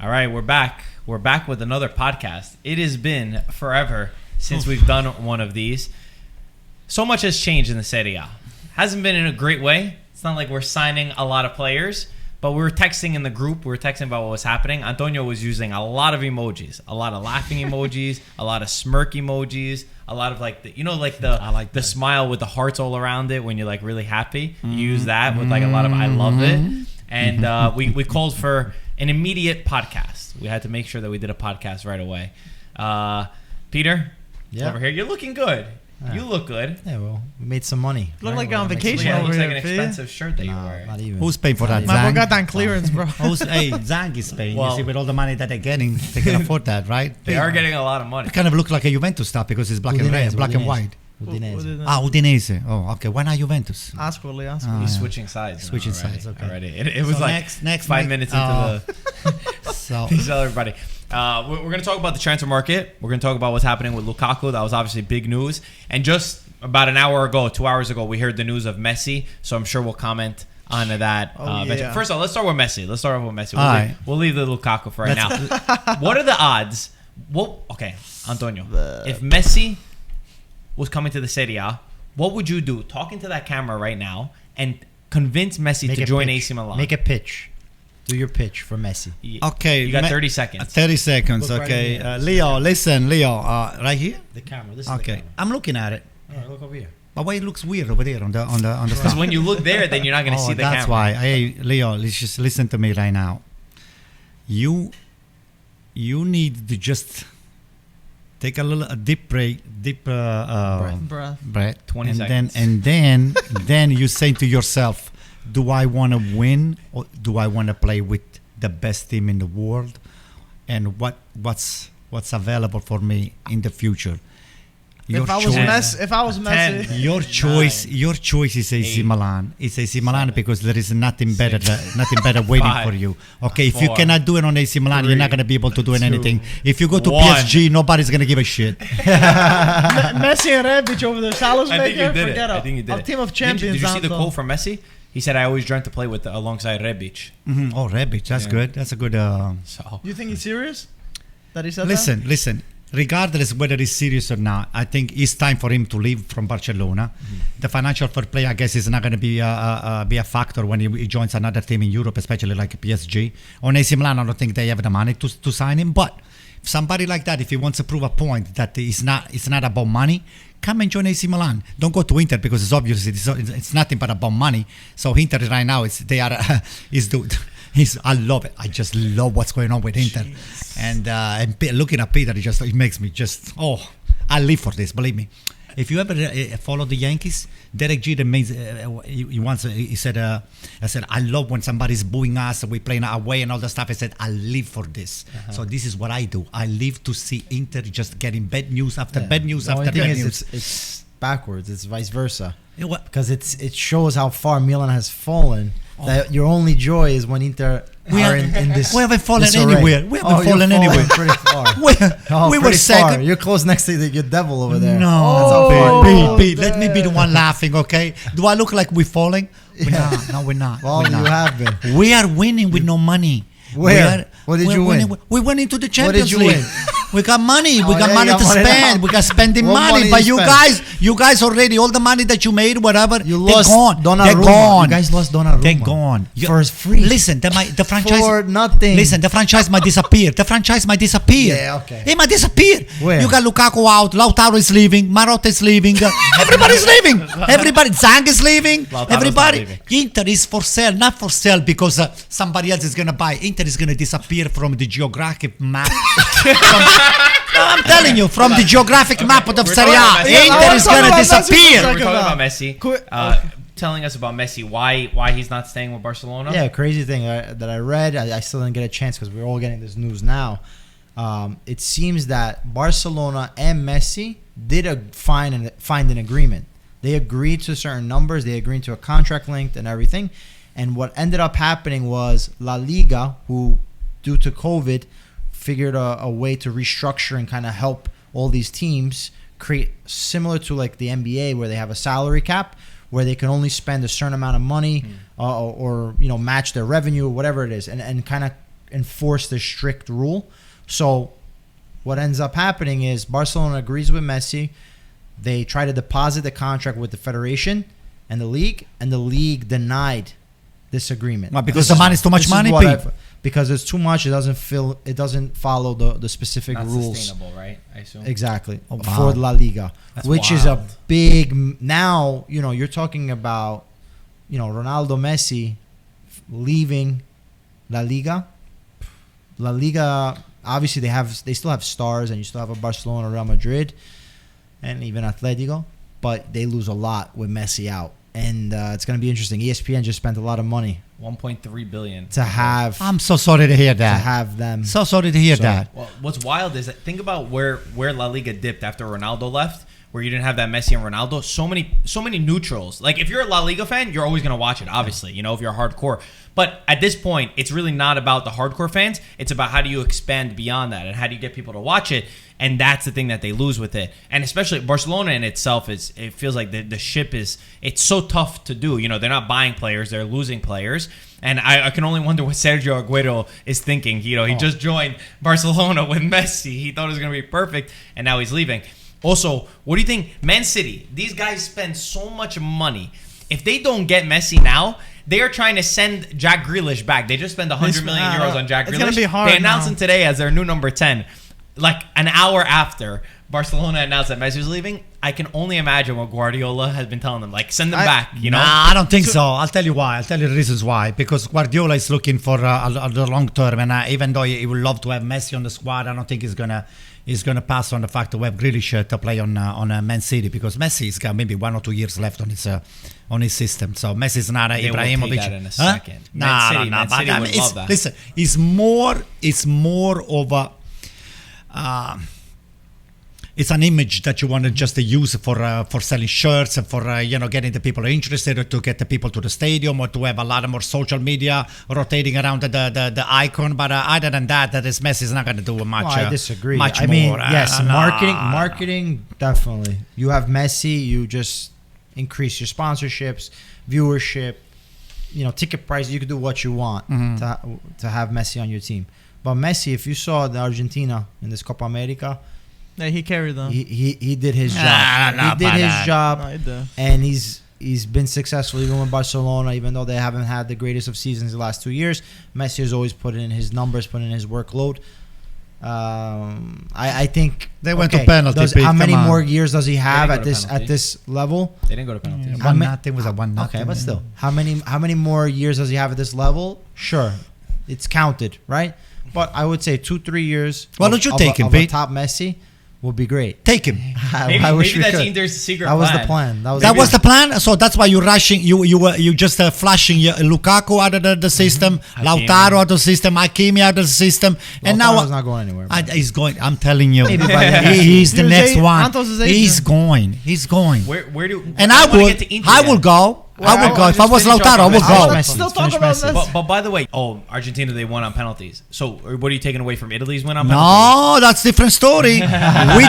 All right, we're back. We're back with another podcast. It has been forever since we've done one of these. So much has changed in the Serie A. Hasn't been in a great way. It's not like we're signing a lot of players, but we were texting in the group. We were texting about what was happening. Antonio was using a lot of emojis, a lot of laughing emojis, a lot of smirk emojis, a lot of like the smile with the hearts all around it when you're like really happy. You use that with like a lot of I love it. And we called for an immediate podcast. We had to make sure that we did a podcast right away. Peter, over here, you're looking good. You look good. Yeah, well, we made some money. Look like you're on vacation Yeah, it over looks here. like an expensive shirt that you're wearing. Not even. Who's paying for that? My Zang? got on clearance, bro. Hey, Zang is paying. Well, you see, with all the money that they're getting, they can afford that, right? They are getting a lot of money. It kind of look like a Juventus stuff because it's black and red, black and white. Udinese. Udinese. Oh, okay. Why not Juventus? Ask Willie. He's switching sides. Switching sides, okay. Already. It was So like next 5 minutes into the... So Peace out, everybody. We're going to talk about the transfer market. We're going to talk about what's happening with Lukaku. That was obviously big news. And just about an hour ago, 2 hours ago, we heard the news of Messi. So I'm sure we'll comment on that. Yeah. First of all, let's start with Messi. Alright. We'll leave the Lukaku for right now. What are the odds? Well, okay, Antonio. If Messi was coming to the Serie A, what would you do? Talking to that camera right now and convince Messi to join AC Milan. Make a pitch. Do your pitch for Messi. okay, You got 30 seconds. 30 seconds. Look right Okay, here. Leo, listen, Leo, right here. The camera. This is Okay, the camera. I'm looking at it. All right, look over here. But why it looks weird over there on the Because stuff? when you look there, then you're not going to see the that's camera. why. Hey, Leo, let's just listen to me right now. You need to just take a deep breath, 20 and seconds. then you say to yourself, do I want to win or do I want to play with the best team in the world, and what's available for me in the future? If I was Messi, Your choice is AC Milan. It's AC Milan because there is nothing better waiting for you. Okay, if you cannot do it on AC Milan, you're not going to be able to do anything. If you go to PSG, nobody's going to give a shit. Messi and Rebic over there. Salas I think you Baker, did it. forget I think you did a it. team of champions. Did you see the Anto. quote from Messi? He said, "I always dreamt to play with alongside Rebic." Oh, Rebic, that's good. That's a good. So You think he's serious? That he said Listen. Regardless whether he's serious or not, I think it's time for him to leave from Barcelona. The financial fair play, I guess, is not going to be a factor when he joins another team in Europe, especially like PSG. On AC Milan, I don't think they have the money to sign him. But if somebody like that, if he wants to prove a point that it's not about money, come and join AC Milan. Don't go to Inter because it's obvious it's nothing but about money. So Inter right now, I love it. I just love what's going on with Inter. And looking at Peter, it makes me just, I live for this, believe me. If you ever follow the Yankees, Derek Jeter he said, I love when somebody's booing us, we playing away and all that stuff. I said, I live for this. So this is what I do. I live to see Inter just getting bad news after bad news The after only bad thing news. is it's backwards. It's vice versa. What? Because it shows how far Milan has fallen. That your only joy is when Inter are in this. We haven't fallen disarray. anywhere. We haven't fallen anywhere. Pretty far. we were pretty far. second. You're close next to the devil over there. No, Pete, let me be the one laughing, okay? Do I look like we're falling? We're not. No, we're not. Well, we're not. you have been. We are winning with no money. Where? What did you win? We went into the What Champions did you League. win? We got money. We Oh, got yeah, money you to got money spend. now. We got spending What money. money But you you guys already, all the money that you made, whatever, You they're lost gone. Donnarumma. They're gone. You guys lost Donnarumma. They're gone. For free. Listen, the franchise. For nothing. Listen, the franchise might disappear. The franchise might disappear. Yeah, okay. It might disappear. Where? You got Lukaku out. Lautaro is leaving. Marotta is leaving. Everybody's leaving. Everybody. Zang is leaving. Lautaro's Everybody. not leaving. Inter is for sale. Not for sale because somebody else is going to buy. Inter is going to disappear from the geographic map. No, I'm telling you, from the geographic map of Serie A, Inter is going to disappear. We're talking about Messi. Quick, Telling us about Messi, why he's not staying with Barcelona. Yeah, crazy thing that I read. I still didn't get a chance because we're all getting this news now. It seems that Barcelona and Messi did find an agreement. They agreed to certain numbers. They agreed to a contract length and everything. And what ended up happening was La Liga, who due to COVID figured a way to restructure and kind of help all these teams create similar to like the NBA, where they have a salary cap where they can only spend a certain amount of money or match their revenue or whatever it is, and kind of enforce this strict rule. So what ends up happening is Barcelona agrees with Messi. They try to deposit the contract with the federation and the league denied this agreement. Well, because the money is too much money, Pete. Because it's too much. It doesn't follow the specific Not rules. sustainable, right? I assume. Exactly. Oh, wow. For La Liga, That's which is a big now. You're talking about Ronaldo, Messi leaving La Liga. La Liga, obviously they still have stars, and you still have a Barcelona, Real Madrid, and even Atletico, but they lose a lot with Messi out. And it's going to be interesting. ESPN just spent a lot of money 1.3 billion to have. I'm so sorry to hear that. To have them. So sorry to hear that. Well, what's wild is that think about where La Liga dipped after Ronaldo left, where you didn't have that Messi and Ronaldo. So many neutrals. Like if you're a La Liga fan, you're always gonna watch it. Obviously, if you're hardcore. But at this point, it's really not about the hardcore fans. It's about how do you expand beyond that and how do you get people to watch it. And that's the thing that they lose with it. And especially Barcelona in itself it feels like the ship it's so tough to do. They're not buying players, they're losing players. And I can only wonder what Sergio Aguero is thinking. He just joined Barcelona with Messi. He thought it was going to be perfect, and now he's leaving. Also, what do you think? Man City, these guys spend so much money. If they don't get Messi now, they are trying to send Jack Grealish back. They just spent 100 million euros on Jack Grealish. It's going to be hard They announced now. him today as their new number 10. Like an hour after Barcelona announced that Messi was leaving, I can only imagine what Guardiola has been telling them. Like, send them back, Nah, I don't think so. I'll tell you why. I'll tell you the reasons why. Because Guardiola is looking for the long term, and even though he would love to have Messi on the squad, I don't think he's gonna pass on the fact to have Grealish to play on Man City, because Messi's got maybe 1 or 2 years left on his system. So Messi's not They will Ibrahimovic. take that in a second. Man City would love that. Listen, it's more of a. It's an image that you want to just use for selling shirts and for getting the people interested, or to get the people to the stadium, or to have a lot of more social media rotating around the icon. But other than that is Messi is not going to do much. I disagree. Much I mean, more. yes, marketing definitely. You have Messi, you just increase your sponsorships, viewership, ticket price. You could do what you want to have Messi on your team. But Messi, if you saw the Argentina in this Copa America. Yeah, he carried them. He did his job. He did his job, and he's been successful even with Barcelona, even though they haven't had the greatest of seasons the last 2 years. Messi has always put in his numbers, put in his workload. I think they went to penalty. How many more years does he have at this level? They didn't go to penalties. 1-0 was a 1-0. Okay, but still, how many more years does he have at this level? Sure, it's counted, right? But I would say 2-3 years. Why don't you take him, of a top Messi? Would be great. Take him. Maybe that's Inter's secret plan. That was the plan. That was the plan. So that's why you're rushing. You just flashing Lukaku out of the system, Lautaro out of the system, Hakimi out of the system, and now Lautaro's not going anywhere. he's going. I'm telling you, Maybe by the he's the next one. Santos is He's going. He's going. Where do And I I wanna get to Inter I then. will go. I would go. If I was finish off Lautaro, I on would Messi. go. Let's still talk about this. But by the way, Argentina, they won on penalties. So what are you taking away from Italy's win on penalties? No, that's different story. we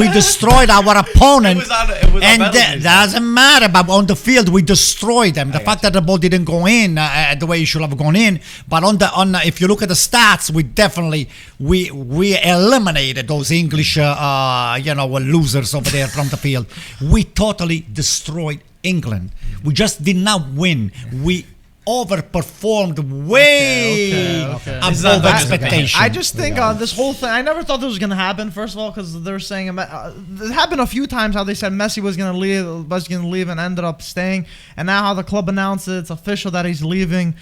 destroyed our opponent. It was on And penalties. doesn't matter, but on the field we destroyed them. The fact that the ball didn't go in the way it should have gone in, but if you look at the stats, we definitely we eliminated those English losers over there from the field. We totally destroyed England. We just did not win. We overperformed way above expectation. I just think this whole thing, I never thought this was going to happen, first of all, because they're saying it happened a few times how they said Messi was going to leave and ended up staying, and now how the club announced it's official that he's leaving.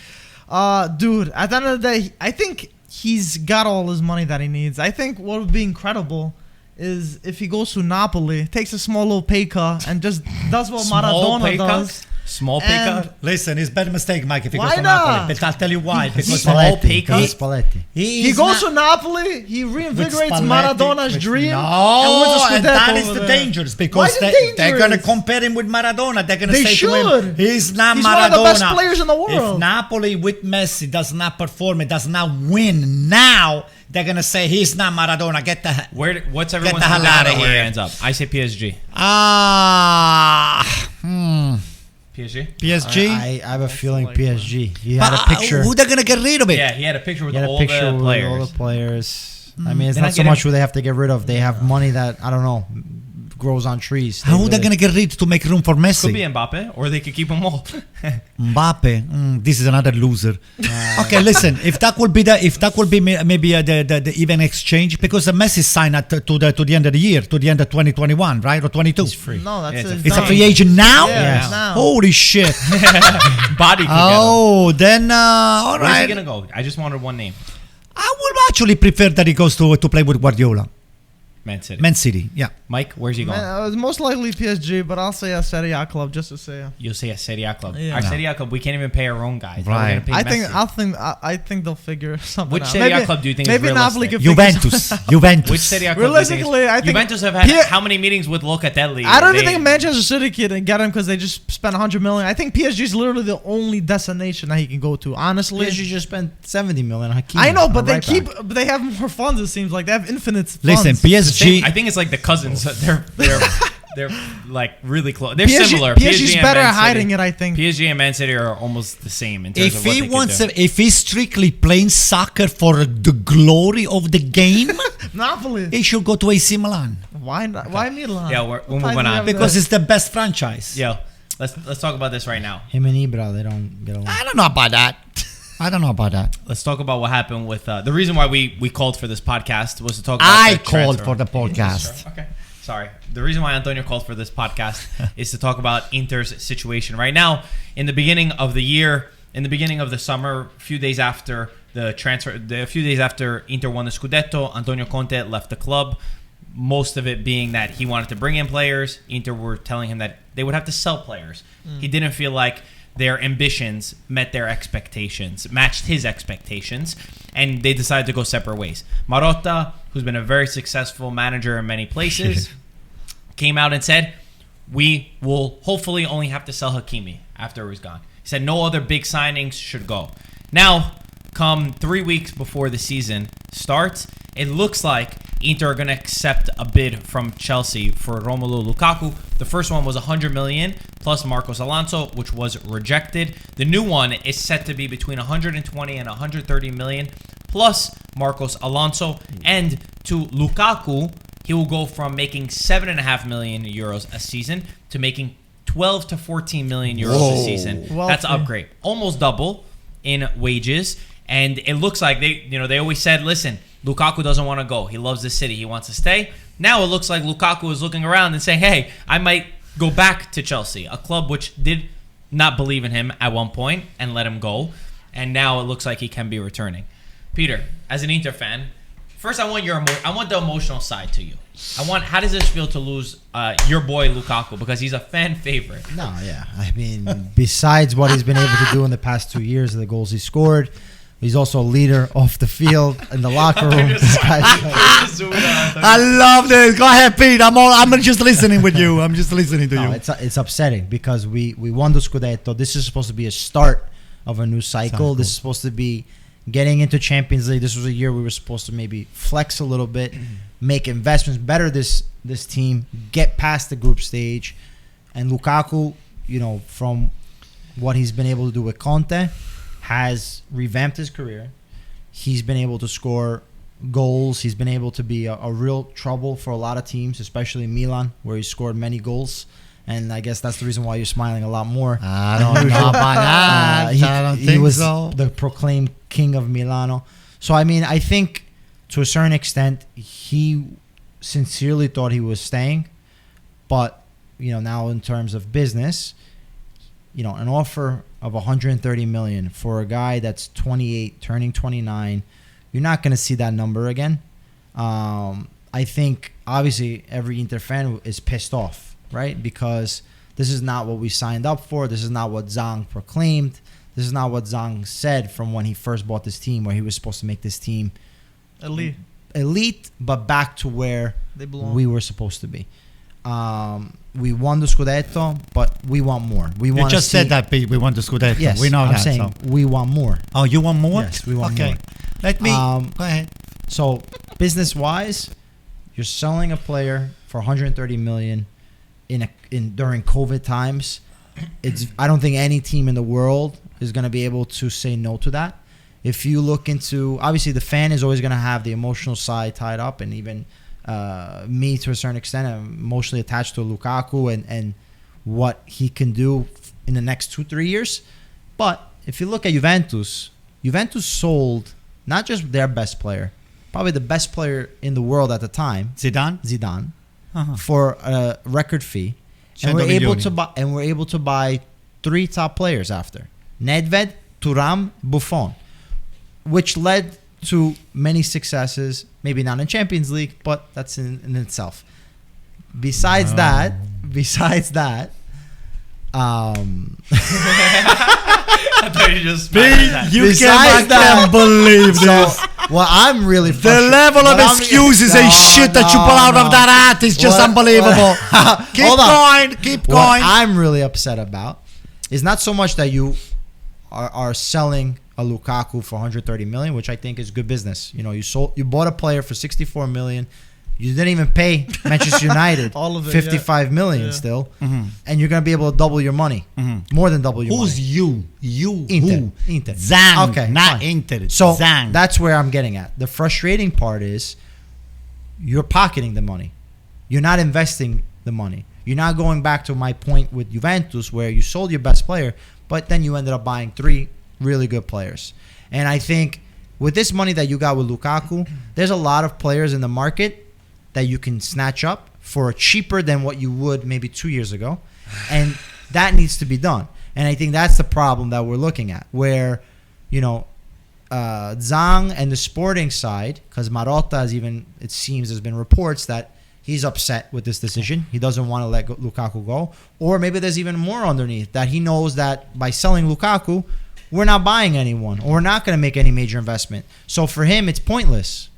Dude, at the end of the day, I think he's got all his money that he needs. I think what would be incredible is if he goes to Napoli, takes a small little pay cut, and just does what Maradona does. Small pay cut? Listen, it's a bad mistake, Mike, if he Why goes to not? Napoli. But I'll tell you why. Because small pay cut? Spalletti. He goes to Napoli, he reinvigorates Spalletti, Maradona's dream, No, and wins a and scudetto that is over the there. dangerous, Why because is it they're going to dangerous? compare him with Maradona. They're going to They say to him, should. he's not He's Maradona. one of the best players in the world. If Napoli with Messi does not perform, it does not win now, they're going to say he's not Maradona. What's everyone's the hell thinking outta about where here. it ends up? I say PSG. PSG? PSG. I have a feeling like PSG. He But, had a picture. who they're gonna get rid of it? Yeah, he had a picture with He had all a picture the with players. all the players. I mean, it's They're not not so getting- much who they have to get rid of. They have money that I don't know grows on trees. How are they really- gonna get rid to make room for Could be Messi? Mbappe, or they could keep them all. Mbappe, this is another loser. Okay, listen. If that would be maybe the even exchange, because Messi signed at to the end of the year, to the end of 2021, right, or 22. He's free. No, that's Yeah, it. It's a done. free agent now. Yeah, Yes. it's now. Holy shit! Body could Oh, then all get him. Where's he right. gonna go? I just wanted one name. I would actually prefer that he goes to play with Guardiola, Man City. Man City. Yeah. Mike, where's he going? Most likely PSG, but I'll say a Serie A club just to say. You'll say a Serie A club. Yeah. Our No. Serie A club, we can't even pay our own guys. How are we Right. gonna pay Messi? I think they'll figure something Which out. Serie A Maybe- club do you think is maybe Napoli realistic? could figure Juventus. something out. Juventus. Which Serie A club? Realistically, I think Juventus have had P- how many meetings with Locatelli? I don't They- even think Manchester City can get him because they just spent 100 million. I think PSG is literally the only destination that he can go to. Honestly, PSG just spent 70 million on Hakimi. I know, on but a they right keep. back. But they have more funds. It seems like they have infinite funds. Listen, PSG. I think it's like the cousins. They're like really close. They're PSG similar. PSG's and better Man at hiding City. it. I think. PSG and Man City are almost the same in terms If of what he they wants, can do. if he's strictly playing soccer for the glory of the game, Napoli. he should go to AC Milan Why not? Why Milan? Yeah, we're What moving ties do you on. have because there? it's the best franchise. Yo, let's talk about this right now. Him and Ibra, they don't get along. I don't know about that. I don't know about that. Let's talk about what happened with the reason why we called for this podcast was to talk about I the called transfer. for the podcast. Sure. Okay. Sorry. The reason why Antonio called for this podcast is to talk about Inter's situation right now. In the beginning of the year, in the beginning of the summer, a few days after the transfer, a few days after Inter won the scudetto, Antonio Conte left the club. Most of it being that he wanted to bring in players. Inter were telling him that they would have to sell players. He didn't feel like their ambitions met their expectations, matched his expectations, and they decided to go separate ways. Marotta, who's been a very successful manager in many places, came out and said, we will hopefully only have to sell Hakimi after he's gone. He said no other big signings should go. Now, come 3 weeks before the season starts, it looks like Inter are going to accept a bid from Chelsea for Romelu Lukaku. The first one was 100 million plus Marcos Alonso, which was rejected. The new one is set to be between 120 and 130 million plus Marcos Alonso. And to Lukaku, he will go from making 7.5 million euros a season to making 12 to 14 million euros a season. Well, That's an upgrade. Almost double in wages. And it looks like they always said, listen, Lukaku doesn't want to go. He loves the city. He wants to stay. Now it looks like Lukaku is looking around and saying, hey, I might go back to Chelsea, a club which did not believe in him at one point and let him go. And now it looks like he can be returning. Peter, as an Inter fan, first I want the emotional side to you. How does this feel to lose your boy Lukaku, because he's a fan favorite? No, yeah. I mean, besides what he's been able to do in the past 2 years, the goals he scored, he's also a leader off the field in the locker room. This guy's I love this. Go ahead, Pete. I'm just listening with you. I'm just listening to no, you. it's upsetting because we won the scudetto. This is supposed to be a start of a new cycle. This is supposed to be getting into Champions League. This was a year we were supposed to maybe flex a little bit, make investments, better this team, get past the group stage. And Lukaku, from what he's been able to do with Conte, has revamped his career. He's been able to score goals. He's been able to be a real trouble for a lot of teams, especially Milan, where he scored many goals. And I guess that's the reason why you're smiling a lot more. I don't know about that. I don't He think was so. the proclaimed king of Milano. So, I mean, I think to a certain extent, he sincerely thought he was staying. But, now in terms of business, an offer of 130 million for a guy that's 28, turning 29, you're not going to see that number again. I think, obviously, every Inter fan is pissed off, right? Because this is not what we signed up for. This is not what Zhang proclaimed. This is not what Zhang said from when he first bought this team, where he was supposed to make this team elite, but back to where They belong. we were supposed to be. We won the scudetto, but we want more. We You want just said that, Pete. We want the scudetto. Yes, we know I'm that. saying So. we want more. Oh, you want more? Yes, we want okay. more. Let me. Um, go ahead. So business-wise, you're selling a player for 130 million during COVID times. I don't think any team in the world is going to be able to say no to that. If you look into, obviously the fan is always going to have the emotional side tied up, and even me to a certain extent, I'm emotionally attached to Lukaku and what he can do in the next 2-3 years. But if you look at Juventus sold not just their best player, probably the best player in the world at the time, Zidane, for a record fee, and we're able to buy 3 top players after Nedved, Thuram, Buffon, which led to many successes. Maybe not in Champions League, but that's in itself. Besides that, I thought you just can't believe this. Well, I'm really the level of excuses and shit that you pull out of that hat is just unbelievable. Keep going. What I'm really upset about is not so much that you are selling a Lukaku for 130 million, which I think is good business. You know, you bought a player for 64 million. You didn't even pay Manchester United all of it, 55 million still, and you're gonna be able to double your money, more than double your money. Who's you? Inter. Zang, okay, not fine. Inter. So Zang. that's where I'm getting at. The frustrating part is you're pocketing the money. You're not investing the money. You're not going back to my point with Juventus where you sold your best player, but then you ended up buying 3 really good players. And I think with this money that you got with Lukaku, there's a lot of players in the market that you can snatch up for cheaper than what you would maybe 2 years ago. And that needs to be done. And I think that's the problem that we're looking at, where, you know, Zhang and the sporting side, because Marotta has even, it seems there's been reports that he's upset with this decision. He doesn't want to let Lukaku go. Or maybe there's even more underneath, that he knows that by selling Lukaku, we're not buying anyone, or we're not going to make any major investment. So for him, it's pointless.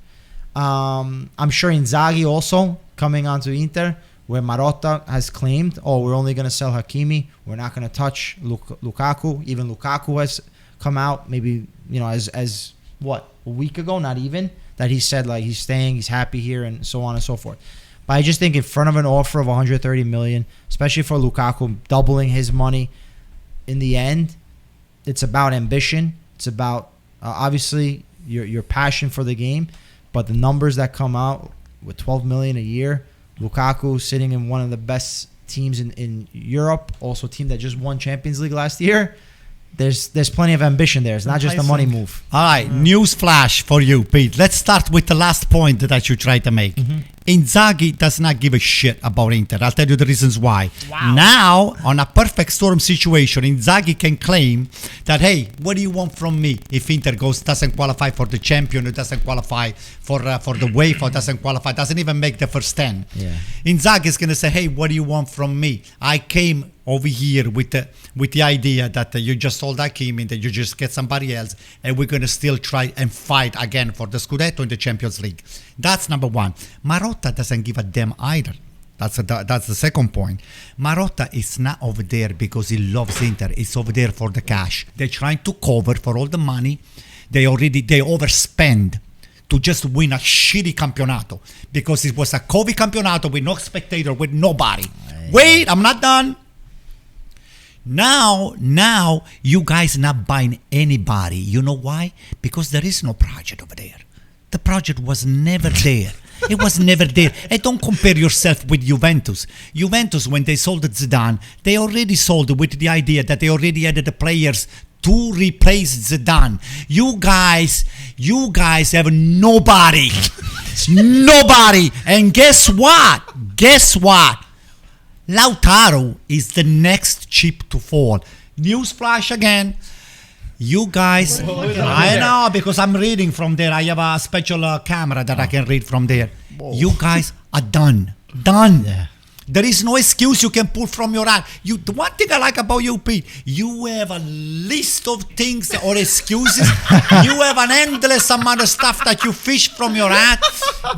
I'm sure Inzaghi also coming onto Inter, where Marotta has claimed, we're only going to sell Hakimi. We're not going to touch Lukaku. Even Lukaku has come out, maybe, you know, as what, a week ago, not even, that he said like he's staying, he's happy here, and so on and so forth. But I just think in front of an offer of 130 million, especially for Lukaku, doubling his money, in the end, it's about ambition. It's about obviously your passion for the game, but the numbers that come out with 12 million a year, Lukaku sitting in one of the best teams in Europe, also a team that just won Champions League last year. There's plenty of ambition there. It's not just a money move. All right, news flash for you, Pete. Let's start with the last point that you tried to make. Inzaghi does not give a shit about Inter. I'll tell you the reasons why. Wow. Now, on a perfect storm situation, Inzaghi can claim that, hey, what do you want from me if Inter doesn't qualify for the champion, doesn't qualify for the UEFA, doesn't qualify, doesn't even make the first 10. Yeah. Inzaghi is going to say, hey, what do you want from me? I came over here with the idea that you just sold Hakimi, that you just get somebody else, and we're going to still try and fight again for the scudetto in the Champions League. That's number one. Marotta doesn't give a damn either. That's the second point. Marotta is not over there because he loves Inter. He's over there for the cash. They're trying to cover for all the money. They overspend to just win a shitty campionato, because it was a COVID campionato with no spectator, with nobody. Wait, I'm not done. Now you guys not buying anybody. You know why? Because there is no project over there. The project was never there. It was never there. And don't compare yourself with Juventus. Juventus, when they sold Zidane, they already sold with the idea that they already had the players to replace Zidane. You guys have nobody. Nobody. And guess what? Lautaro is the next chip to fall. Newsflash again. You guys, I know, because I'm reading from there. I have a special camera that I can read from there. Whoa. You guys are done. Yeah. There is no excuse you can pull from your hat. The one thing I like about you, Pete, you have a list of things or excuses. You have an endless amount of stuff that you fish from your hat.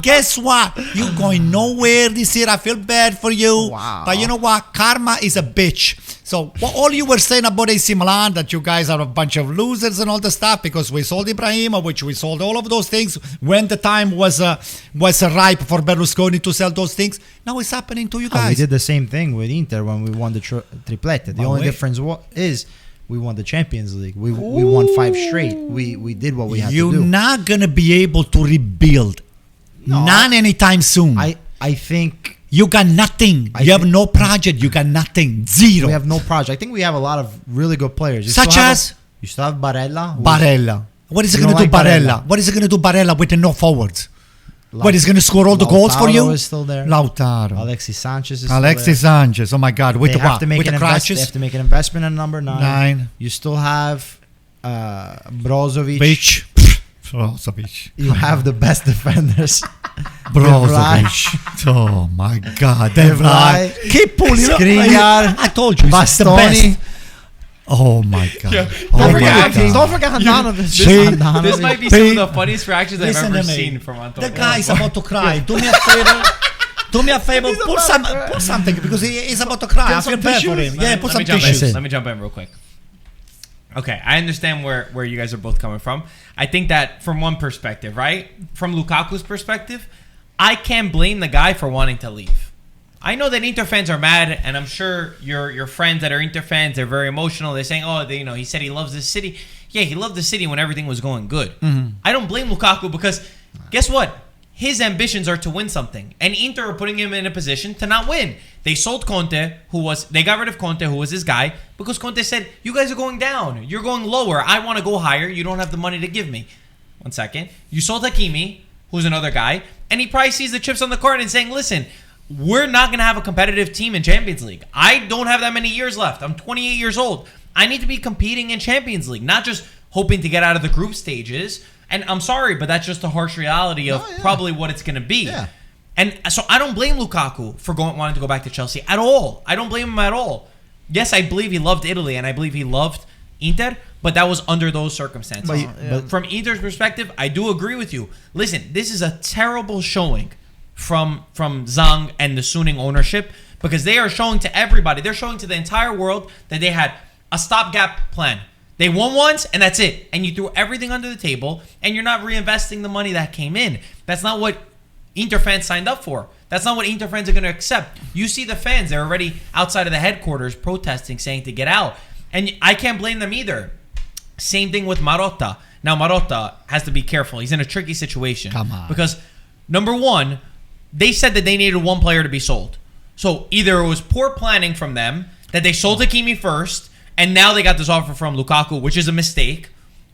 Guess what? You're going nowhere this year. I feel bad for you. Wow. But you know what? Karma is a bitch. So all you were saying about AC Milan, that you guys are a bunch of losers and all the stuff because we sold Ibrahima, which we sold all of those things when the time was ripe for Berlusconi to sell those things. Now it's happening to you guys. We did the same thing with Inter when we won the triplete. The only wait. difference is we won the Champions League. We won 5 straight. We did what we had to do. You're not going to be able to rebuild. No, Not anytime soon. I think You got nothing. You have no project. You got nothing. Zero. we have no project. I think we have a lot of really good players. Such as? You still have Barella. Barella. What is it You going to don't do, like Barella? Barella? What is it going to do, Barella, with the no forwards? What, is going to score all the goals for you? Lautaro is still there. Lautaro. Alexis Sanchez is Alexis still Sanchez. Oh, my God. there. With They the have what? to make With an the They crutches? have to make an investment in number 9. 9. You still have Brozovic. Bitch. Brozovic. You have the best defenders. Brozovic. Oh, my God. De Vrij. Keep pulling. Skriniar. I told you. It's the Bastoni. best. Oh, my God. Yeah. Oh, Don't my forget, God. don't forget Handanovic. See? This might be some of the funniest reactions I've Listen ever to me. seen from Antonio. The guy is about to cry. Do me a favor. Do me a favor. Put something because he's about to cry. I feel bad for him. Yeah, put some tissues. Let me jump in real quick. Okay, I understand where you guys are both coming from. I think that from one perspective, right? From Lukaku's perspective, I can't blame the guy for wanting to leave. I know that Inter fans are mad, and I'm sure your friends that are Inter fans, they're very emotional. They're saying, he said he loves this city. Yeah, he loved the city when everything was going good. Mm-hmm. I don't blame Lukaku because guess what? His ambitions are to win something, and Inter are putting him in a position to not win. They sold Conte, they got rid of Conte, who was his guy, because Conte said, "You guys are going down. You're going lower. I want to go higher. You don't have the money to give me." 1 second. You sold Hakimi, who's another guy, and he probably sees the chips on the card and saying, "Listen, we're not going to have a competitive team in Champions League. I don't have that many years left. I'm 28 years old. I need to be competing in Champions League, not just hoping to get out of the group stages." And I'm sorry, but that's just the harsh reality of probably what it's going to be. Yeah. And so I don't blame Lukaku for wanting to go back to Chelsea at all. I don't blame him at all. Yes, I believe he loved Italy and I believe he loved Inter, but that was under those circumstances. But From Inter's perspective, I do agree with you. Listen, this is a terrible showing from Zhang and the Suning ownership because they are showing to everybody, they're showing to the entire world that they had a stopgap plan. They won once, and that's it. And you threw everything under the table, and you're not reinvesting the money that came in. That's not what Inter fans signed up for. That's not what Inter fans are going to accept. You see the fans, they're already outside of the headquarters protesting, saying to get out. And I can't blame them either. Same thing with Marotta. Now, Marotta has to be careful. He's in a tricky situation. Come on. Because, number one, they said that they needed one player to be sold. So either it was poor planning from them, that they sold Hakimi first, and now they got this offer from Lukaku, which is a mistake.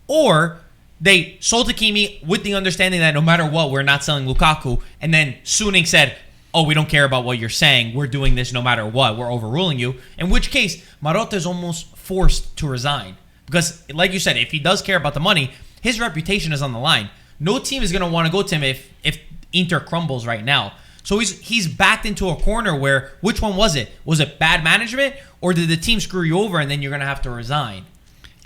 Or they sold Hakimi with the understanding that no matter what, we're not selling Lukaku. And then Suning said, "Oh, we don't care about what you're saying. We're doing this no matter what. We're overruling you." In which case, Marotta is almost forced to resign. Because, like you said, if he does care about the money, his reputation is on the line. No team is going to want to go to him if Inter crumbles right now. So he's backed into a corner where, which one was it? Was it bad management or did the team screw you over and then you're going to have to resign?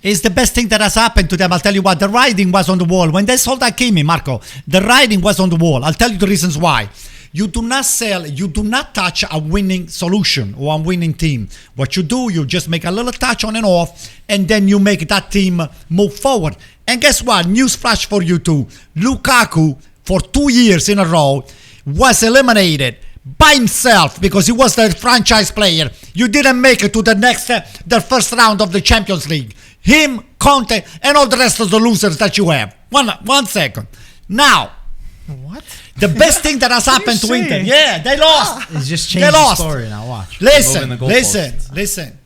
It's the best thing that has happened to them. I'll tell you what, the writing was on the wall. When they sold Hakimi, Marco, the writing was on the wall. I'll tell you the reasons why. You do not sell, you do not touch a winning solution or a winning team. What you do, you just make a little touch on and off, and then you make that team move forward. And guess what? Newsflash for you two. Lukaku, for 2 years in a row, was eliminated by himself because he was the franchise player. You didn't make it to the first round of the Champions League. Him, Conte, and all the rest of the losers that you have. One second. Now, What? the best thing that has happened to saying? Inter. Yeah, they lost. It's just They changed the lost. story now. Watch. Listen. Moving the goalposts. Listen.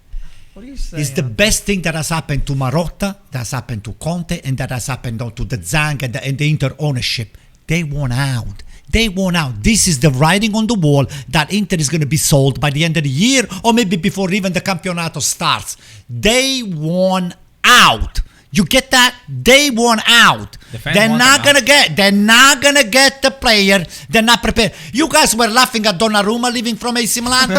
What are you saying? It's the best thing that has happened to Marotta, that has happened to Conte, and that has happened to the Zhang and the Inter ownership. They won out. They won out. This is the writing on the wall that Inter is going to be sold by the end of the year or maybe before even the Campionato starts. They won out. You get that? They won out. They're not gonna get the player. They're not prepared. You guys were laughing at Donnarumma leaving from AC Milan.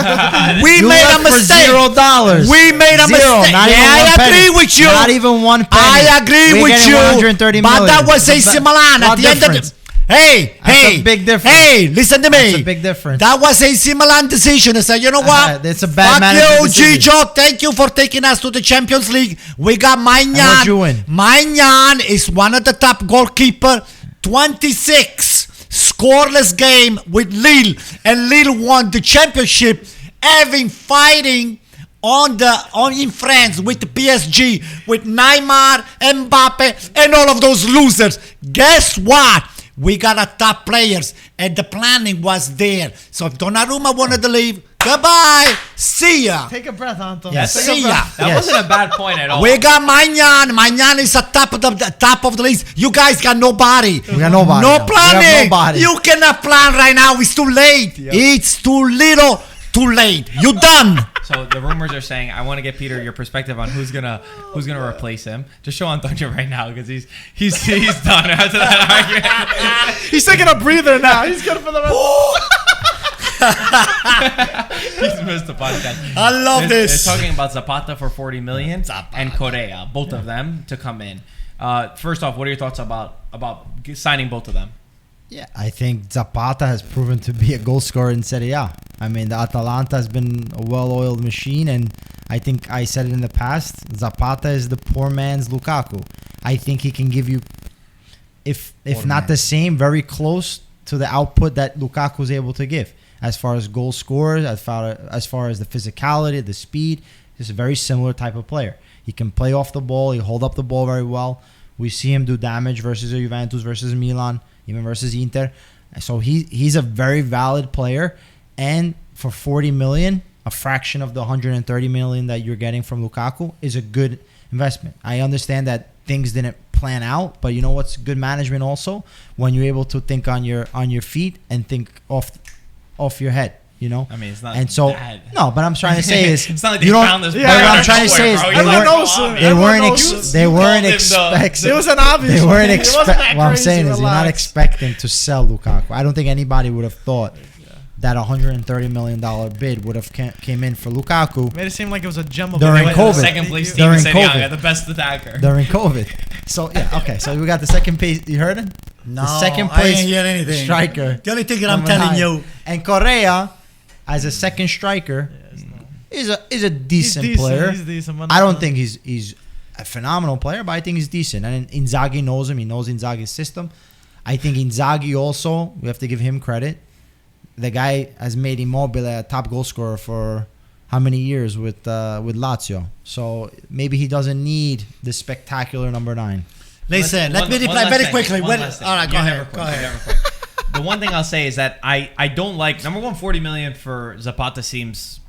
We You made a left for mistake. $0. We made a Zero, mistake. not even Yeah, one I agree penny. with you. Not even one penny. I agree We're with getting you. 130 but million. that was AC Milan. At What the end of difference? Hey, That's a big difference. Hey, listen to me. That's a big difference. That was AC Milan decision. I said, you know what? It's a bad Fuck management you, decision. Gigio. Thank you for taking us to the Champions League. We got And what'd you win? Maignan. Maignan is one of the top goalkeeper. 26 scoreless game with Lille, and Lille won the championship, having fighting in France with the PSG, with Neymar, Mbappe, and all of those losers. Guess what? We got a top players, and the planning was there. So if Donnarumma wanted to leave, goodbye, see ya. Take a breath, Anton. Yes. Take a See breath. ya. That wasn't a bad point at all. We got Maignan. Maignan is at top of the list. You guys got nobody. We got nobody. No now. planning. We have nobody. You cannot plan right now. It's too late. It's too little, too late. You done. So the rumors are saying, I want to get Peter your perspective on who's gonna replace him. Just show Antonio right now because he's done after that argument. He's taking a breather now. He's good for the rest. He's missed the podcast. I love this. They're talking about Zapata for 40 million and Correa, both of them to come in. First off, what are your thoughts about signing both of them? Yeah, I think Zapata has proven to be a goal scorer in Serie A. I mean, the Atalanta has been a well-oiled machine, and I think I said it in the past, Zapata is the poor man's Lukaku. I think he can give you, if not the same, very close to the output that Lukaku is able to give. As far as goal scorers, as far as the physicality, the speed, he's a very similar type of player. He can play off the ball, he hold up the ball very well. We see him do damage versus Juventus, versus Milan, even versus Inter. So he's a very valid player, and for 40 million, a fraction of the 130 million that you're getting from Lukaku is a good investment. I understand that things didn't plan out, but you know what's good management also? When you're able to think on your feet and think off your head. You know, I mean, it's not. And so bad. No, but I'm trying to say is it's not like you they don't. found this. But what I'm trying to say is they weren't expecting. It was an obvious. They weren't It wasn't expecting. that What I'm crazy, saying is you're not relax. expecting to sell Lukaku. I don't think anybody would have thought that $130 million bid would have came in for Lukaku Made it seem like it was a gem of During a COVID. The second place team During in Serie A, COVID. got the best attacker. during COVID. So yeah, okay. So we got the second place. You heard it? No, The second I place didn't hear anything. striker. The only thing that I'm Number telling 9. you, And Correa, as a second striker, is a decent player. He's decent, but I don't not- think he's a phenomenal player, but I think he's decent. And Inzaghi knows him. He knows Inzaghi's system. I think Inzaghi also, we have to give him credit. The guy has made Immobile a top goal scorer for how many years with Lazio. So maybe he doesn't need the spectacular number 9. listen, let me reply very quickly. All right, go ahead. Go ahead. The one thing I'll say is that I don't like, number one, 40 million for Zapata seems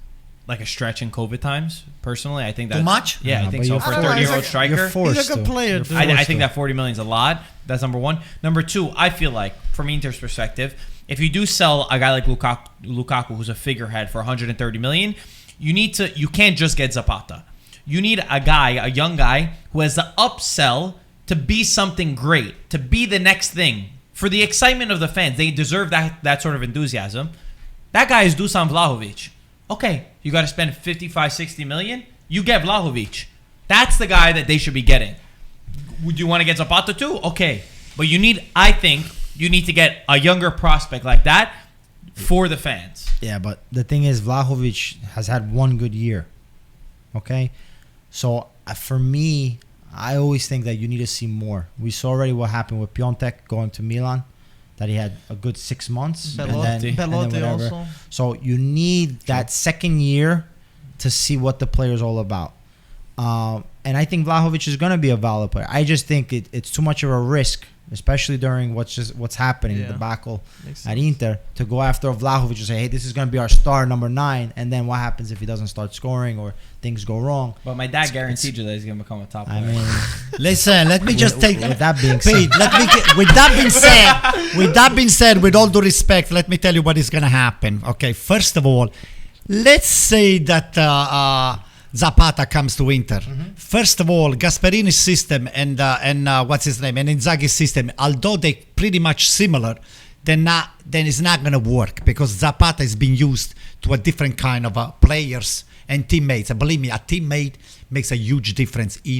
like a stretch in COVID times. Personally, I think that Too much? Yeah, No, I think but so you're for a forced. 30-year-old You're striker. forced He's a good to. player, You're dude. I forced think to. that 40 million is a lot. That's number one. Number two, I feel like from Inter's perspective, if you do sell a guy like Lukaku, who's a figurehead for 130 million, you can't just get Zapata. You need a young guy who has the upsell to be something great, to be the next thing. For the excitement of the fans, they deserve that sort of enthusiasm. That guy is Dusan Vlahovic. Okay, you got to spend 55, 60 million. You get Vlahovic. That's the guy that they should be getting. Would you want to get Zapata too? Okay, but I think you need to get a younger prospect like that for the fans. Yeah, but the thing is, Vlahovic has had one good year. Okay? So, for me, I always think that you need to see more. We saw already what happened with Piontek going to Milan, that he had a good 6 months. Belotti whatever. also. So, you need that second year to see what the player's all about. And I think Vlahovic is going to be a valid player. I just think it's too much of a risk, especially during what's happening, the debacle at Inter, to go after Vlahovic and say, hey, this is going to be our star number 9, and then what happens if he doesn't start scoring or things go wrong? But my dad guaranteed you that he's going to become a top player. I mean, Listen, let me just take. with that being said, Pete, with that being said, with all due respect, let me tell you what is going to happen. Okay, first of all, let's say that Zapata comes to Inter. First of all, Gasperini's system and what's his name, and Inzaghi's system, although they pretty much similar, then it's not going to work because Zapata is being used to a different kind of players and teammates. And believe me, a teammate makes a huge difference. They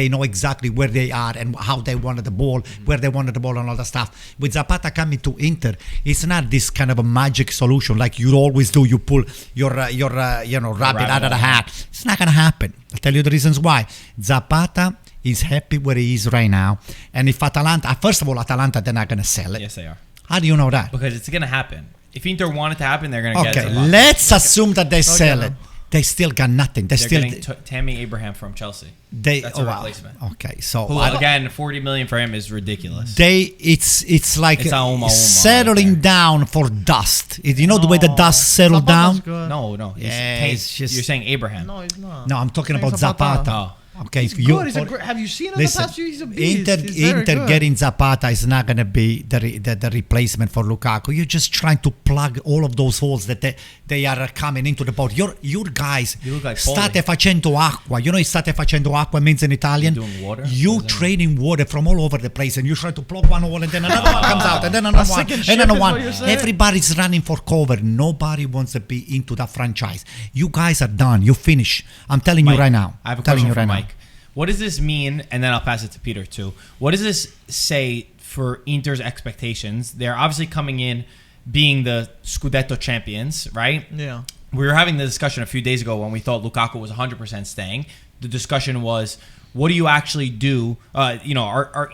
know exactly where they are and how they wanted the ball, where they wanted the ball, and all that stuff. With Zapata coming to Inter, it's not this kind of a magic solution like you always do. You pull your rabbit out of the hat. It's not gonna happen. I'll tell you the reasons why. Zapata is happy where he is right now, and if Atalanta, first of all, they're not gonna sell it. Yes, they are. How do you know that? Because it's going to happen. If Inter want it to happen, they're going to get it. Okay, let's assume that they sell it. They still got nothing. They're getting Tammy Abraham from Chelsea. That's a replacement. Okay, so who, again, 40 million for him is ridiculous. It's like it's settling down for dust. You know the way the dust settled down? No. It's just, you're saying Abraham. No, he's not. No, I'm talking about Zapata. Oh. Okay, He's good. Have you seen him the past few? He's a beast. Inter getting Zapata is not going to be the replacement for Lukaku. You're just trying to plug all of those holes that they are coming into the boat. Your guys state facendo acqua. You know what state facendo acqua means in Italian? Doing water? You training water from all over the place, and you try to plug one hole, and then another one comes out, and then another one, and another one. Everybody's running for cover. Nobody wants to be into that franchise. You guys are done. You finish. I'm telling you right now. I have a question for Mike. What does this mean? And then I'll pass it to Peter too. What does this say for Inter's expectations? They're obviously coming in being the scudetto champions, right? Yeah. We were having the discussion a few days ago when we thought Lukaku was 100% staying. The discussion was, what do you actually do? Are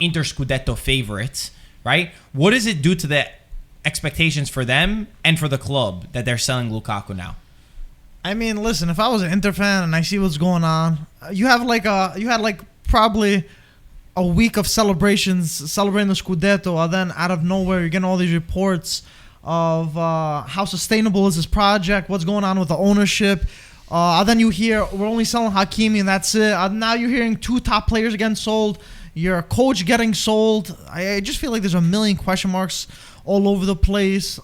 Inter scudetto favorites, right? What does it do to the expectations for them and for the club that they're selling Lukaku now? I mean, listen, if I was an Inter fan and I see what's going on, you had probably a week of celebrations celebrating the Scudetto, and then out of nowhere you're getting all these reports of how sustainable is this project, what's going on with the ownership. And then you hear we're only selling Hakimi and that's it. Now you're hearing 2 top players getting sold, your coach getting sold. I just feel like there's a million question marks all over the place.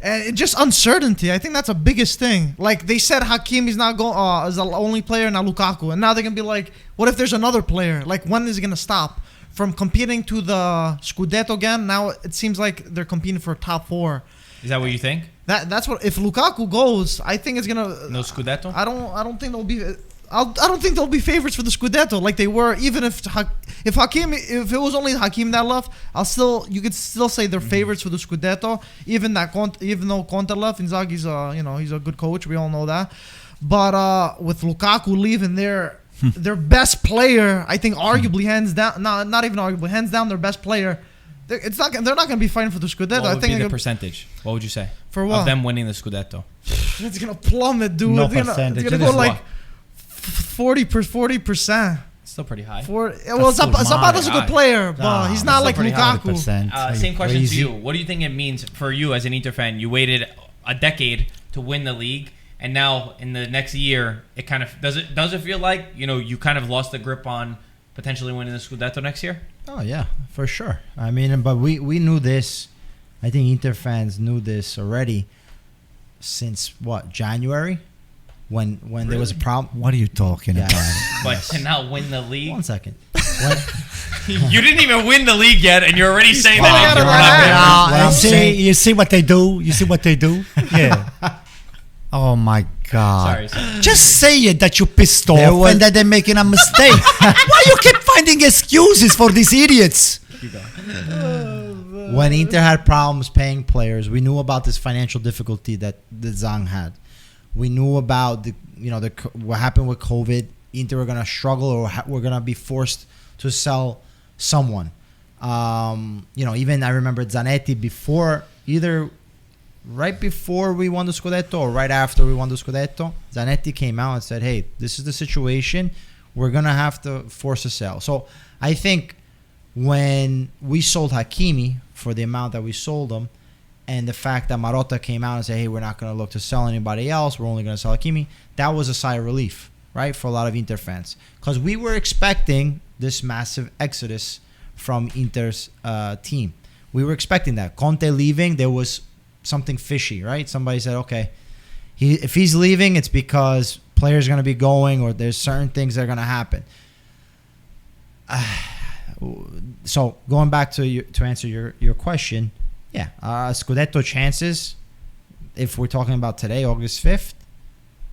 And just uncertainty. I think that's the biggest thing. Like they said, Hakimi's not going is the only player, not Lukaku. And now they're gonna be like, what if there's another player? Like when is it gonna stop from competing to the Scudetto again? Now it seems like they're competing for top 4. Is that what you think? That's what. If Lukaku goes, I think it's gonna no Scudetto. I don't think they'll be. I don't think they'll be favorites for the Scudetto like they were. Even if it was only Hakim that left, you could still say they're favorites for the Scudetto. Even though Conte left, Inzaghi's he's a good coach. We all know that. But with Lukaku leaving, their best player, I think, arguably hands down, not even arguably, hands down their best player. They're not going to be fighting for the Scudetto. What would be the percentage? What would you say for what? Of them winning the Scudetto? It's going to plummet, dude. No it's percentage. It's going to go like 40%. Still pretty high. Zapata's a good player, but he's not like Lukaku. Same question to you. What do you think it means for you as an Inter fan? You waited a decade to win the league, and now in the next year, it kind of does it feel like you kind of lost the grip on potentially winning the Scudetto next year? Oh yeah, for sure. I mean, but we knew this. I think Inter fans knew this already since January. When really? There was a problem. What are you talking about? But to not win the league? 1 second. You didn't even win the league yet, and you're already saying that. You see what they do? You see what they do? Yeah. Oh my God. Sorry. Just say it that you're pissed off and that they're making a mistake. Why you keep finding excuses for these idiots? When Inter had problems paying players, we knew about this financial difficulty that the Zhang had. We knew about what happened with COVID. Inter were gonna struggle, or we're gonna be forced to sell someone. Even I remember Zanetti right before we won the Scudetto or right after we won the Scudetto, Zanetti came out and said, "Hey, this is the situation. We're gonna have to force a sale." So I think when we sold Hakimi for the amount that we sold him, and the fact that Marotta came out and said, "Hey, we're not going to look to sell anybody else. We're only going to sell Hakimi," that was a sigh of relief, right, for a lot of Inter fans, because we were expecting this massive exodus from Inter's team. We were expecting that. Conte leaving, there was something fishy, right? Somebody said, "Okay, if he's leaving, it's because players are going to be going, or there's certain things that are going to happen." So going back to answer your question. Yeah, Scudetto chances, if we're talking about today, August 5th,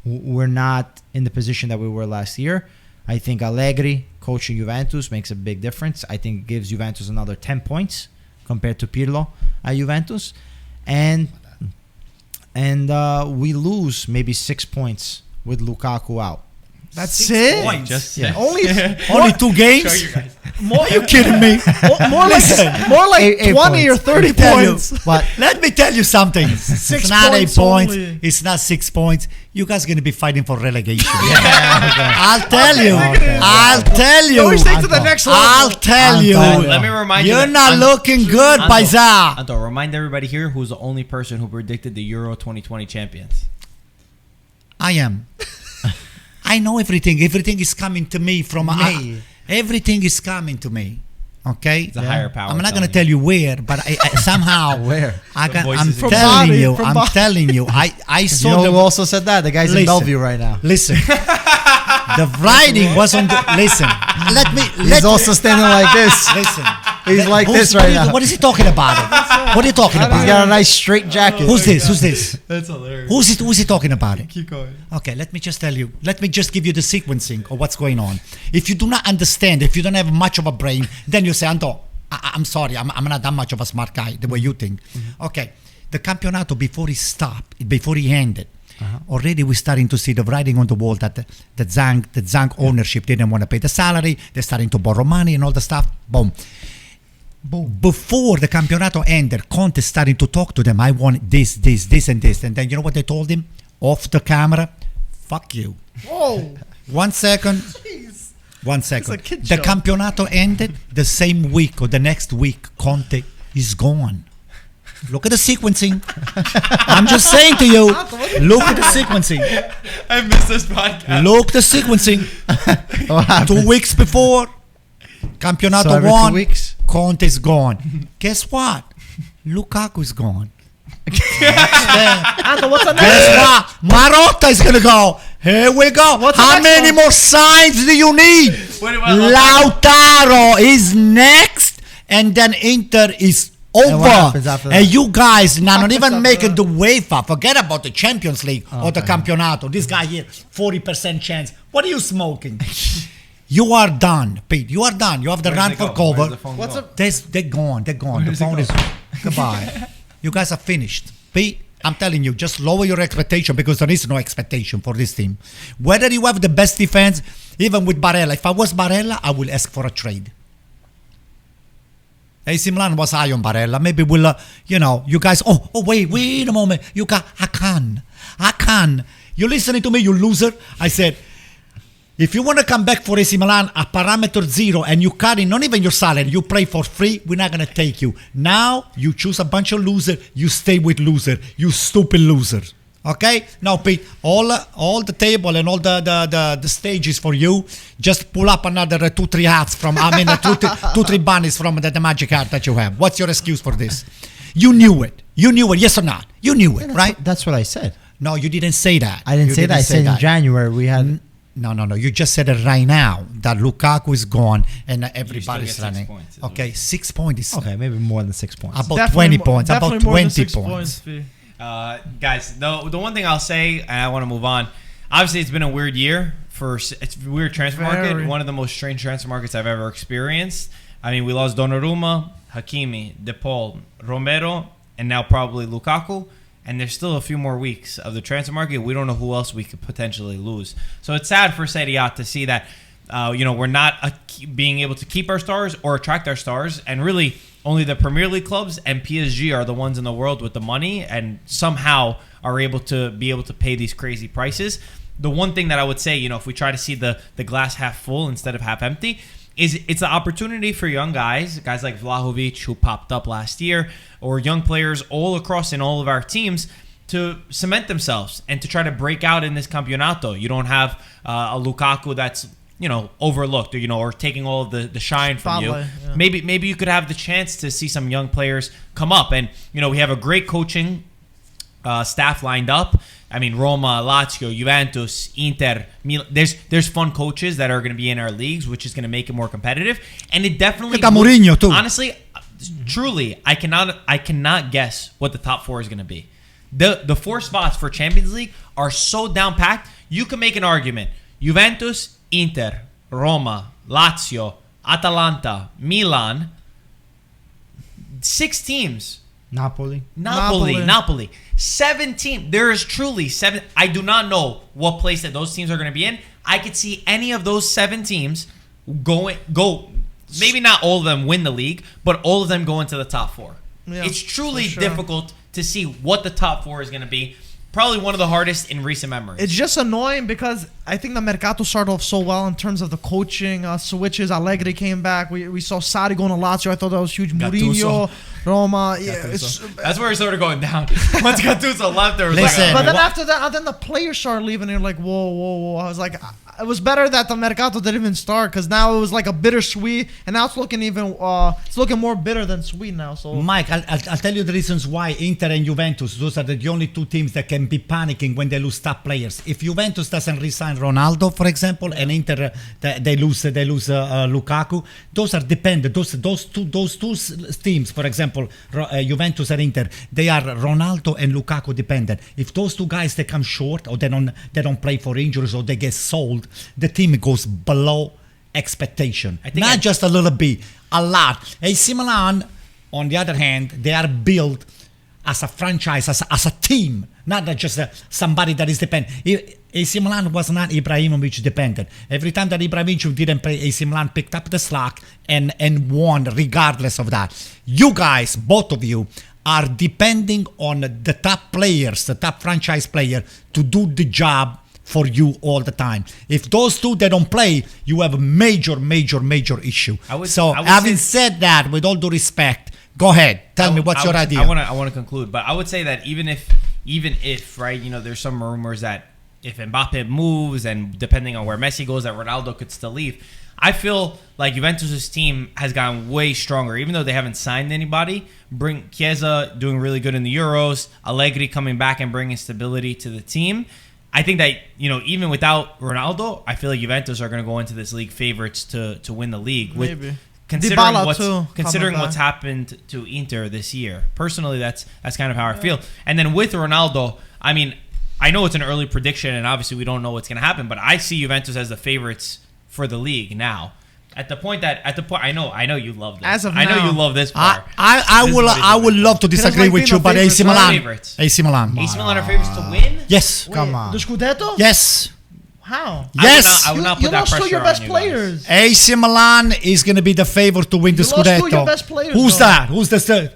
we're not in the position that we were last year. I think Allegri coaching Juventus makes a big difference. I think it gives Juventus another 10 points compared to Pirlo at Juventus. And we lose maybe 6 points with Lukaku out. That's 6 it. points. Just Yeah. Only 2 games? Show you guys. More, Are you kidding me? more like Eight 20 or points. 30 Tell you, points. But let me tell you something. It's not 8 points points. only. It's not 6 points. You guys going to be fighting for relegation. I'll tell you. Okay. I'll tell you. Always take to the next level. I'll tell you. Antonio. Let me remind you. You're that not looking good, Anto, Paisa. Anto, remind everybody here who's the only person who predicted the Euro 2020 champions. I am. I know everything. Everything is coming to me from Me. everything is coming to me. Okay, It's a higher power. I'm not going to tell you where, but I somehow Where? voices I'm in your telling body, you. from I'm body. telling you. I You saw know the who also said that? The guy's in Listen. Bellevue right now. listen. The writing was on the listen. He's also standing like this. listen. He's like Who's- this what right are you- now. What is he talking about? What are you talking He's about? got a nice straight jacket. Who's this? Who's this? That's hilarious. Who's he talking about it? Keep going. Okay, let me just tell you. Let me just give you the sequencing of what's going on. If you do not understand, if you don't have much of a brain, then you say, Anto, I'm sorry, I'm not that much of a smart guy the way you think. Okay, the campionato before he stopped, before he ended, already we're starting to see the writing on the wall that the Zhang ownership didn't want to pay the salary. They're starting to borrow money and all the stuff. Boom. Before the campionato ended, Conte starting to talk to them. I want this, and this. And then you know what they told him? Off the camera, fuck you. Whoa. 1 second. Jeez. 1 second. a kid The show. campionato ended the same week or the next week. Conte is gone. Look at the sequencing. I'm just saying to you. Look at the sequencing. I missed this podcast. Look the sequencing. What happened? 2 weeks before, campionato So every 2 won. weeks? Conte is gone. Guess what? Lukaku is gone. Anto, what's the next? Guess what? Marotta is gonna go. Here we go. What's the How next many one? more signs do you need? What do Lautaro is next, and then Inter is over. what happens after that? And you guys now not happens even after making that? the UEFA. Forget about the Champions League or the Okay. Campionato. This guy here, 40% chance. What are you smoking? You are done, Pete. You are done. You have the run for cover. What's up? They're gone. They're gone. The does it phone go? is goodbye. You guys are finished. Pete, I'm telling you, just lower your expectation because there is no expectation for this team. Whether you have the best defense, even with Barella. If I was Barella, I will ask for a trade. AC Milan was high on Barella. Maybe we'll, you guys. Oh, wait a moment. You got Hakan. You listening to me, you loser? I said, if you want to come back for AC Milan at parameter 0 and you carry not even your salary, you play for free, we're not going to take you. Now you choose a bunch of losers, you stay with loser, you stupid loser. Okay? Now, Pete, all the table and all the stages for you, just pull up another 2-3 hats from, 2-3 bunnies from the magic hat that you have. What's your excuse for this? You knew it, yes or not? You knew it, right? That's what I said. No, you didn't say that. I didn't You say that. I said in that. January we had. No. You just said it right now that Lukaku is gone and everybody's get 6 running. points, is Okay, 6 points is Okay, maybe more than 6 points. about Definitely 20 mo- points. About definitely more than 20 6 points. Fee. Guys, the one thing I'll say, and I want to move on. Obviously, it's been a weird year it's a weird transfer market. Very. One of the most strange transfer markets I've ever experienced. I mean, we lost Donnarumma, Hakimi, De Paul, Romero, and now probably Lukaku. And there's still a few more weeks of the transfer market. We don't know who else we could potentially lose. So it's sad for Serie A to see that, we're not being able to keep our stars or attract our stars. And really, only the Premier League clubs and PSG are the ones in the world with the money and somehow are able to pay these crazy prices. The one thing that I would say, if we try to see the glass half full instead of half empty, is it's an opportunity for young guys like Vlahovic, who popped up last year, or young players all across in all of our teams to cement themselves and to try to break out in this campionato. You don't have a Lukaku that's overlooked or taking all of the shine from Spotlight, you. yeah. Maybe you could have the chance to see some young players come up, and we have a great coaching staff lined up. I mean, Roma, Lazio, Juventus, Inter, Milan. There's fun coaches that are going to be in our leagues, which is going to make it more competitive. And it definitely Look at Mourinho, too. Honestly, truly, I cannot guess what the top 4 is going to be. The 4 spots for Champions League are so down packed. You can make an argument: Juventus, Inter, Roma, Lazio, Atalanta, Milan. 6 teams. Napoli. 7 teams. There is truly 7. I do not know what place that those teams are going to be in. I could see any of those 7 teams go. Maybe not all of them win the league, but all of them go into the top 4. Yeah, it's truly for sure. difficult to see what the top 4 is going to be. Probably one of the hardest in recent memory. It's just annoying because I think the Mercato started off so well in terms of the coaching switches. Allegri came back. We saw Sarri going to Lazio. I thought that was huge. Mourinho, Roma. Yeah, that's where it started going down. Once Gattuso left, there was Listen, but then after that, then the players started leaving. And you're like, whoa. I was like, it was better that the Mercato didn't even start because now it was like a bittersweet, and now it's looking even it's looking more bitter than sweet now. So Mike, I'll tell you the reasons why Inter and Juventus, those are the only 2 teams that can be panicking when they lose top players. If Juventus doesn't resign Ronaldo, for example, and Inter they lose Lukaku, those are dependent. Those two teams, for example, Juventus and Inter, they are Ronaldo and Lukaku dependent. If those 2 guys they come short or they don't play for injuries or they get sold, the team goes below expectation. Not just a little bit, a lot. AC Milan, on the other hand, they are built as a franchise, as a team, not just somebody that is dependent. AC Milan was not Ibrahimovic dependent. Every time that Ibrahimovic didn't play, AC Milan picked up the slack and won regardless of that. You guys, both of you, are depending on the top players, the top franchise player, to do the job for you all the time. If those 2 they don't play, you have a major issue. Having said that, with all due respect, go ahead. Tell me what's your idea. I want to conclude, but I would say that even if right, there's some rumors that if Mbappe moves and depending on where Messi goes, that Ronaldo could still leave. I feel like Juventus' team has gotten way stronger, even though they haven't signed anybody. Bring Chiesa doing really good in the Euros, Allegri coming back and bringing stability to the team. I think that, even without Ronaldo, I feel like Juventus are going to go into this league favorites to win the league. Maybe. Considering what's happened to Inter this year. Personally, that's kind of how I feel. And then with Ronaldo, I mean, I know it's an early prediction, and obviously we don't know what's going to happen, but I see Juventus as the favorites for the league now. At the point, I know you love this. As of I know now, you love this part. I would love to disagree with you, but AC Milan. AC Milan. AC Milan are favorites to win? Yes. Come on. The scudetto? Yes. How? Yes. I would not put that pressure on you. You lost 2 your best players. AC Milan is going to be the favorite to win the You lost 2 scudetto. your best players, Who's though. that? Who's the third?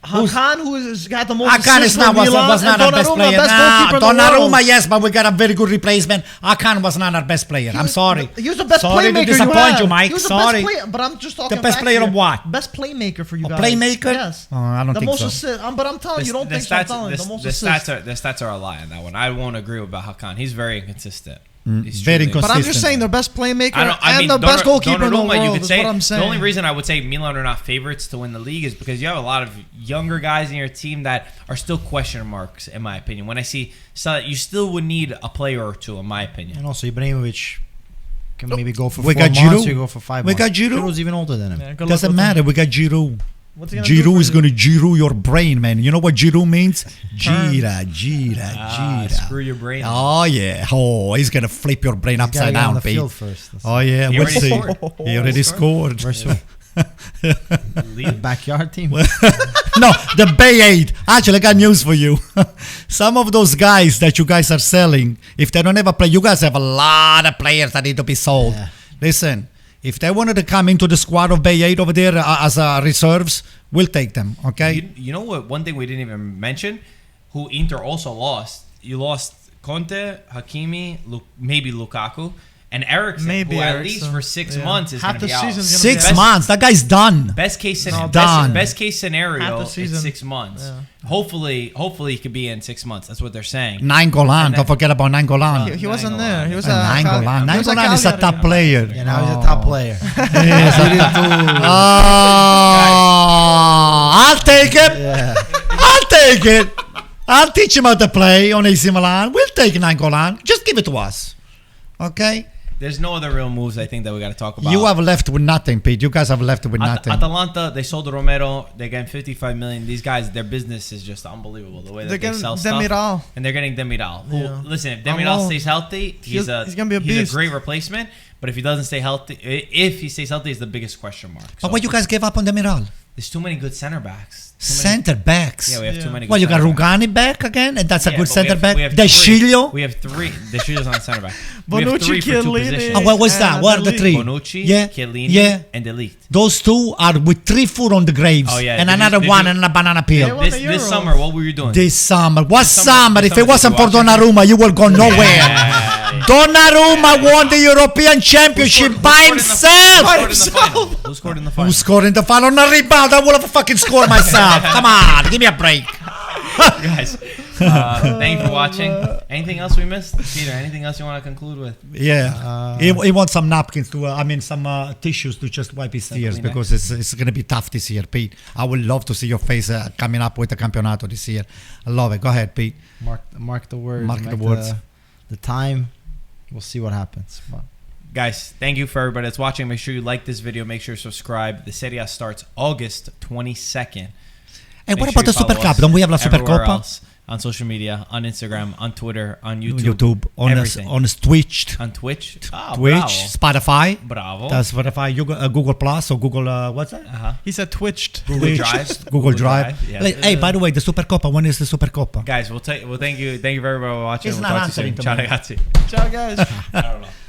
Hakan, who's got the most Hakan assists is not for Milan, was not and our best Donnarumma, player. best goalkeeper in the world. Donnarumma, yes, but we got a very good replacement. Hakan was not our best player. I'm sorry. He was the best sorry playmaker to disappoint you, Mike. He was the Sorry. best player, but I'm just talking The best back player here. of what? Best playmaker for you guys. Playmaker? Yes. Oh, I don't the think most so. Assist, but I'm telling you, don't think so. I'm telling you, the most assists. The stats are a lie on that one. I won't agree about Hakan. He's very inconsistent. Very inconsistent. But I'm just saying the best playmaker I mean, and the best goalkeeper in the Donnarumma, world is what I'm saying. The only reason I would say Milan are not favorites to win the league is because you have a lot of younger guys in your team that are still question marks, in my opinion. When I see you still would need a player or 2, in my opinion. And also Ibrahimovic can maybe go for We 4 got months, Giroud. you go for 5 We months. got Giroud. Giroud's even older than him. Yeah, good luck Doesn't with matter. him. We got Giroud. What's he gonna do Giroud for is you? going to Giroud your brain, man. You know what Giroud means? Gira. Screw your brain. Oh, yeah. Oh, he's going to flip your brain He's gotta upside get on down, the Pete. field first. Oh, yeah. He We'll already see. scored. He already scored. Versus who? Backyard team. No, the Bay 8. Actually, I got news for you. Some of those guys that you guys are selling, if they don't ever play, you guys have a lot of players that need to be sold. Yeah. Listen, if they wanted to come into the squad of Bay 8 over there as reserves, we'll take them, okay? You know what? One thing we didn't even mention, who Inter also lost. You lost Conte, Hakimi, maybe Lukaku, and Eriksen, Maybe who at Eriksen. least for 6 Yeah. months is Half going to the be out. season's gonna be 6 out. months. That guy's done. Best case scenario. Done. Best case Half scenario. the It's season. 6 months. Yeah. Hopefully, he could be in 6 months. That's what they're saying. Nangolan. Don't forget about Nangolan. He wasn't Nangolan. there. He was Nangolan. he was at Nangolan is a Cagliari. top player. Yeah, now he's a top player. I'll take it. Yeah. I'll take it. I'll teach him how to play on AC Milan. We'll take Nangolan. Just give it to us. Okay? There's no other real moves I think that we got to talk about. You have left with nothing, Pete. You guys have left with nothing. Atalanta, they sold Romero. They're getting 55 million. These guys, their business is just unbelievable. The way that they sell stuff. Demiral. And they're getting Demiral. Who, Yeah. listen, if Demiral stays healthy, he's gonna be a he's beast. a great replacement. But if he doesn't stay healthy, if he stays healthy, is the biggest question mark. But why you guys gave up on Demiral? There's too many good center backs. Center backs. Yeah, we have too many. Well, good you got center backs. Rugani back again, and that's a Yeah, good but center back. we have De three. Sciglio. We have three. De Sciglio's on center back. We have Bonucci, three for two Chiellini. positions. Oh, what was that? And What are the Delete. three? Bonucci, Yeah. Chiellini, and Delete. Those two are with 3 foot on the graves. Oh, yeah. And Did you- another did one you- and a banana They peel. won the This Euros. summer, what were you doing? This summer. What This summer? this If it wasn't for did you watch Donnarumma, you will go nowhere. Yeah. Donnarumma won the European Championship by himself. Who scored in the final? Who scored in the final on a rebound? I would have fucking scored myself. Come on, give me a break. Guys, thank you for watching. Anything else we missed? Peter, anything else you want to conclude with? Yeah, he wants some napkins to, some tissues to just wipe his tears Kleenex. because it's going to be tough this year, Pete. I would love to see your face coming up with the Campionato this year. I love it. Go ahead, Pete. Mark the words. Mark the words. The time. We'll see what happens. But Guys, thank you for everybody that's watching. Make sure you like this video. Make sure you subscribe. The Serie A starts August 22nd. And what Make about the sure you Super follow Cup? us Don't we have La everywhere Supercoppa? else, on social media, on Instagram, on Twitter, on YouTube, on everything. on Twitch, On Twitch. Ah, Spotify. Bravo. That's Spotify, Google Plus or Google, what's that? Uh-huh. He said twitched. Google Drive. Google Drive. Yeah. Hey, by the way, the Supercoppa, when is the Supercoppa? Guys, we'll thank you. Thank you very much for watching. He's We'll not talk to you soon. answering to Ciao, me. ragazzi. Ciao, guys. I don't know.